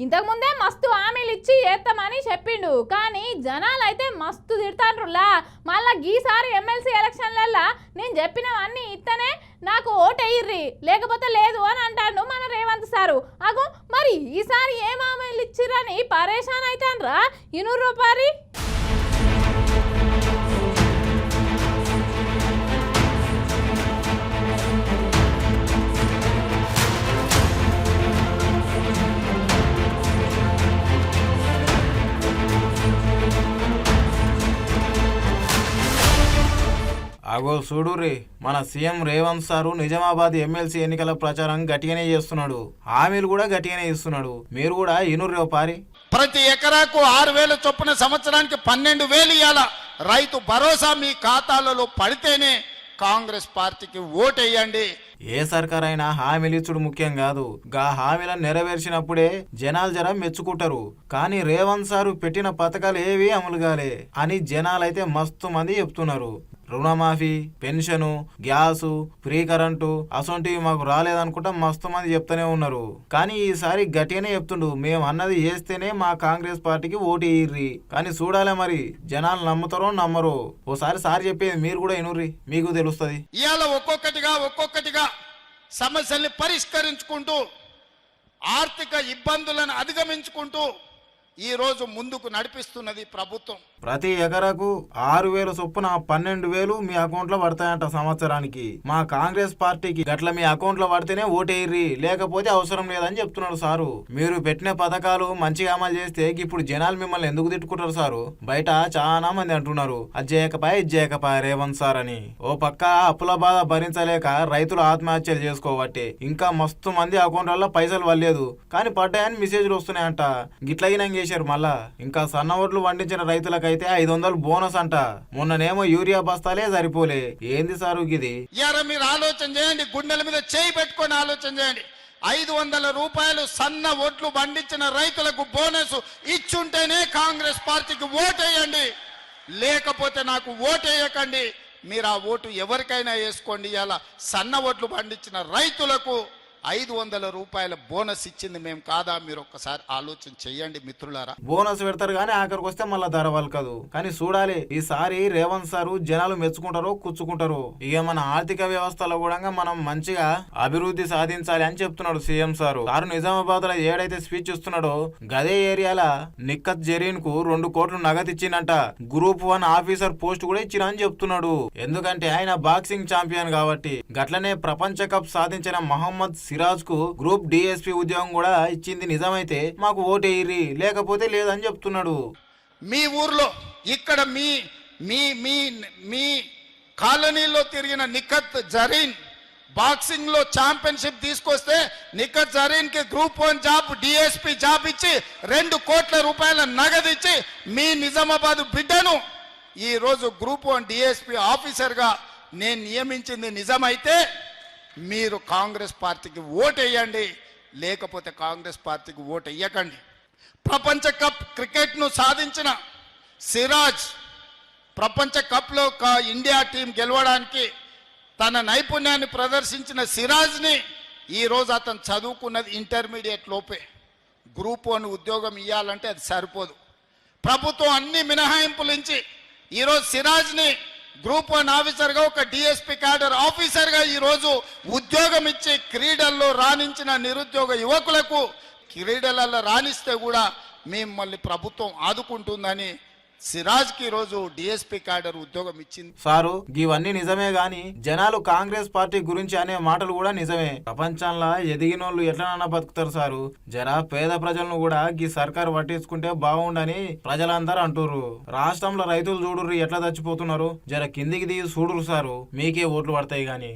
ఇంతకుముందే మస్తు హామీలు ఇచ్చి చేస్తామని చెప్పిండు, కానీ జనాలు అయితే మస్తు తిడతాండ్రులా. మళ్ళా ఈసారి ఎమ్మెల్సీ ఎలక్షన్లల్లా నేను చెప్పినవన్నీ ఇస్తేనే నాకు ఓటెయ్యిర్రి, లేకపోతే లేదు అని అంటాడు మన రేవంత్ సారు. అగో మరి ఈసారి ఏం హామీలు ఇచ్చిర్రని పరేషాన్ అవుతాన్రా ఇనూరు రూపాయి. అగో చూడుర్రి, మన CM Revanth sir Nizamabad MLC ఎన్నికల ప్రచారం గట్టిగానే చేస్తున్నాడు, హామీలు కూడా గట్టిగానే ఇస్తున్నాడు. మీరు కూడా ఇనుర్రే పారి. ప్రతి ఎకరాకు 6,000 చొప్పున సంవత్సరానికి 12,000 ఇవ్వాల. రైతు భరోసా మీ ఖాతాలలో పడితేనే కాంగ్రెస్ పార్టీకి ఓటేయండి. ఏ సర్కారైనా హామీలు ఇచ్చుడు ముఖ్యం కాదు, గా హామీలను నెరవేర్చినప్పుడే జనాలు జర మెచ్చుకుంటారు. కానీ రేవంత్ సారు పెట్టిన పథకాలు ఏవి అమలు కాలే అని జనాలైతే మస్తు మంది చెప్తున్నారు. రుణమాఫీ, పెన్షను, గ్యాసు, ఫ్రీ కరెంటు అసొంటివి మాకు రాలేదనుకుంటా మస్తు మంది చెప్తూనే ఉన్నారు. కానీ ఈసారి గట్టిగానే చెప్తుండు, మేము అన్నది చేస్తేనే మా కాంగ్రెస్ పార్టీకి ఓటు వేయిర్రి. కానీ చూడాలే మరి జనాలు నమ్ముతారో నమ్మరో. ఓసారి సార్ చెప్పేది మీరు కూడా వినుర్రి, మీకు తెలుస్తుంది. ఇవాళ ఒక్కొక్కటిగా సమస్యల్ని పరిష్కరించుకుంటూ ఆర్థిక ఇబ్బందులను అధిగమించుకుంటూ ఈ రోజు ముందుకు నడిపిస్తున్నది ప్రభుత్వం. ప్రతి ఎకరాకు 6,000 చొప్పున 12,000 మీ అకౌంట్ లో పడతాయంట సంవత్సరానికి. మా కాంగ్రెస్ పార్టీకి గట్ల మీ అకౌంట్ లో పడితేనే ఓటేయ్యి, లేకపోతే అవసరం లేదని చెప్తున్నాడు సారు. మీరు పెట్టిన పథకాలు మంచిగా అమలు చేస్తే ఇప్పుడు జనాలు మిమ్మల్ని ఎందుకు తిట్టుకుంటారు సారు? బయట చాలా మంది అంటున్నారు అది చేయకపాయ రేవంత్ సార్ అని. ఓ పక్క అప్పుల బాధ భరించలేక రైతులు ఆత్మహత్యలు చేసుకోబట్టి ఇంకా మస్తు మంది అకౌంట్లలో పైసలు వల్లేదు, కానీ పడ్డాయని మెసేజ్లు వస్తున్నాయంట. గిట్లగిన చేశారు. మళ్ళా ఇంకా సన్న ఓట్లు పండించిన రైతులకైతే 500 బోనస్ అంట. మొన్ననేమో యూరియా బస్తాలే సరిపోలే. ఏంది సారు గిది? మీరు ఆలోచన చేయండి, గుండెల మీద చేయి పెట్టుకొని ఆలోచన చేయండి. 500 రూపాయలు సన్న ఓట్లు పండించిన రైతులకు బోనస్ ఇచ్చుంటేనే కాంగ్రెస్ పార్టీకి ఓటేయండి, లేకపోతే నాకు ఓటేయకండి. మీరు ఆ ఓటు ఎవరికైనా వేసుకోండి. ఇలా సన్న ఓట్లు పండించిన రైతులకు 500 రూపాయల బోనస్ ఇచ్చింది మేము కాదా? మీరు ఒక్కసారి ఆలోచన చెయ్యండి మిత్రులారా. బోనస్ పెడతారు కానీ ఆఖరికి వస్తే మళ్ళా ధర వల్కదు. కానీ చూడాలి ఈసారి రేవంత్ సారు జనాలు మెచ్చుకుంటారో కూర్చుకుంటారో. ఇక మన ఆర్థిక వ్యవస్థలో కూడా మనం మంచిగా అభివృద్ధి సాధించాలి అని చెప్తున్నాడు సీఎం సారు. నిజామాబాద్ లో ఏడైతే స్పీచ్ ఇస్తున్నాడో గదే ఏరియాల నిక్కత్ జరీన్ కు 2 కోట్లు నగదు ఇచ్చిందంట. గ్రూప్ 1 ఆఫీసర్ పోస్ట్ కూడా ఇచ్చిన అని చెప్తున్నాడు. ఎందుకంటే ఆయన బాక్సింగ్ ఛాంపియన్ కాబట్టి. గట్లనే ప్రపంచ కప్ సాధించిన మహమ్మద్ సిరాజ్ కు గ్రూప్ డిఎస్పీ ఉద్యోగం కూడా ఇచ్చింది నిజమైతే మాకు ఓటేయ్యి, లేకపోతే లేదని చెప్తున్నాడు. మీ ఊర్లో ఇక్కడ మీ మీ మీ మీ కాలనీలో తిరిగిన నిఖత్ జరీన్ బాక్సింగ్ లో ఛాంపియన్షిప్ తీసుకొస్తే నిఖత్ జరీన్ కి గ్రూప్ 1 జాబ్ డిఎస్పీ జాబ్ ఇచ్చి 2 కోట్ల రూపాయల నగదు ఇచ్చి మీ నిజామాబాద్ బిడ్డను ఈ రోజు గ్రూప్ 1 డిఎస్పీ ఆఫీసర్ గా నేను నియమించింది నిజమైతే మీరు కాంగ్రెస్ పార్టీకి ఓటేయండి, లేకపోతే కాంగ్రెస్ పార్టీకి ఓటేయకండి. ప్రపంచ కప్ క్రికెట్ ను సాధించిన సిరాజ్, ప్రపంచ కప్ లో ఇండియా టీం గెలవడానికి తన నైపుణ్యాన్ని ప్రదర్శించిన సిరాజ్ ని ఈ రోజు అతను చదువుకున్నది ఇంటర్మీడియట్ లోపే. గ్రూప్ 1 ఉద్యోగం ఇవ్వాలంటే అది సరిపోదు. ప్రభుత్వం అన్ని మినహాయింపులు ఇచ్చి ఈరోజు సిరాజ్ ని గ్రూప్ 1 ఆఫీసర్ గా ఒక డిఎస్పీ క్యాడర్ ఆఫీసర్ గా ఈ రోజు ఉద్యోగం ఇచ్చి క్రీడల్లో రాణించిన నిరుద్యోగ యువకులకు క్రీడలలో రాణిస్తే కూడా మిమ్మల్ని ప్రభుత్వం ఆదుకుంటుందని సిరాజ్ కి రోజు డిఎస్పీ క్యాడర్ ఉద్యోగం ఇచ్చింది. సారు ఇవన్నీ నిజమే గాని జనాలు కాంగ్రెస్ పార్టీ గురించి అనే మాటలు కూడా నిజమే. ప్రపంచంలో ఎదిగినోళ్ళు ఎట్లనన్నా బతుకుతారు సారు. జర పేద ప్రజలను కూడా ఈ సర్కారు పట్టించుకుంటే బాగుండని ప్రజలందరూ అంటుర్రు. రాష్ట్రంలో రైతులు చూడుర్రి ఎట్లా చచ్చిపోతున్నారు. జర కిందికి దిగి చూడురు సారు, మీకే ఓట్లు పడతాయి గాని.